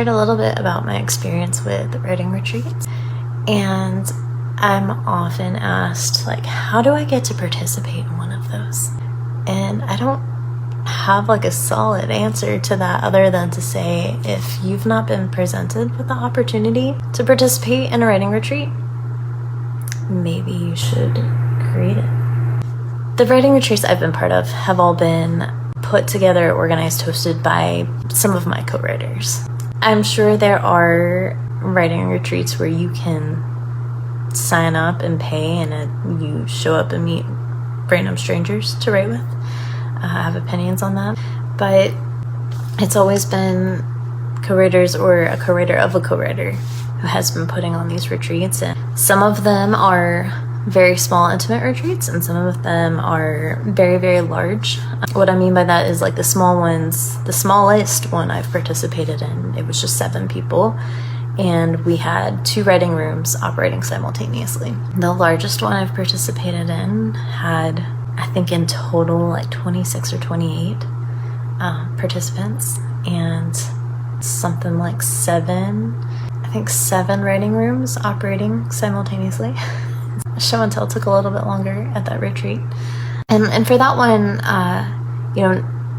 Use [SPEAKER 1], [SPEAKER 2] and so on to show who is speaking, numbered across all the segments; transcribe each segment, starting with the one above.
[SPEAKER 1] shared a little bit about my experience with writing retreats, and I'm often asked, like, how do I get to participate in one of those? And I don't have like a solid answer to that other than to say, if you've not been presented with the opportunity to participate in a writing retreat, maybe you should create it. The writing retreats I've been part of have all been put together, organized, hosted by some of my co-writers. I'm sure there are writing retreats where you can sign up and pay and you show up and meet random strangers to write with. I have opinions on that, but it's always been co-writers or a co-writer of a co-writer who has been putting on these retreats, and some of them are very small, intimate retreats, and some of them are very, very large. What I mean by that is, like, the small ones, the smallest one I've participated in, it was just 7 people, and we had 2 writing rooms operating simultaneously. The largest one I've participated in had, I think in total, like 26 or 28 participants, and something like 7 writing rooms operating simultaneously. Show and tell took a little bit longer at that retreat. And for that one,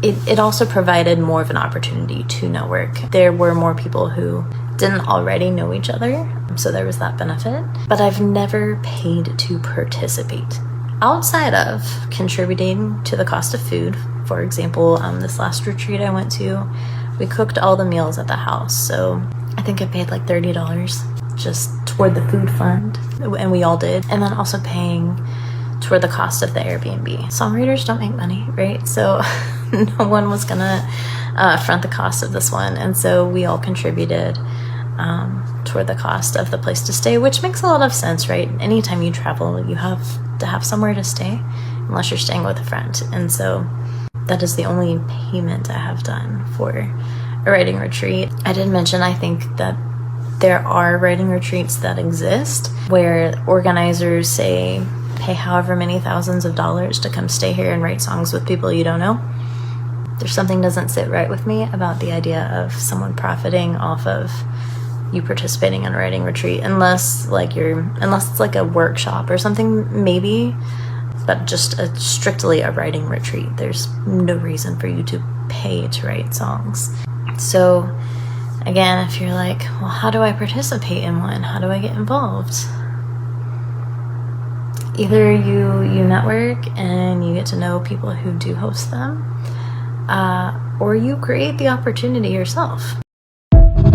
[SPEAKER 1] it also provided more of an opportunity to network. There were more people who didn't already know each other, so there was that benefit. But I've never paid to participate outside of contributing to the cost of food. For example, this last retreat I went to, we cooked all the meals at the house, so I think I paid like $30 just toward the food fund, and we all did. And then also paying toward the cost of the Airbnb. Songwriters don't make money, right? So no one was gonna front the cost of this one, and so we all contributed toward the cost of the place to stay, which makes a lot of sense, right? Anytime you travel, you have to have somewhere to stay, unless you're staying with a friend. And so that is the only payment I have done for a writing retreat. I did mention, I think, that there are writing retreats that exist where organizers say, pay however many thousands of dollars to come stay here and write songs with people you don't know. There's something doesn't sit right with me about the idea of someone profiting off of you participating in a writing retreat, unless it's like a workshop or something, maybe, but just strictly a writing retreat. There's no reason for you to pay to write songs. So again, if you're like, well, how do I participate in one? How do I get involved? Either you network and you get to know people who do host them, or you create the opportunity yourself.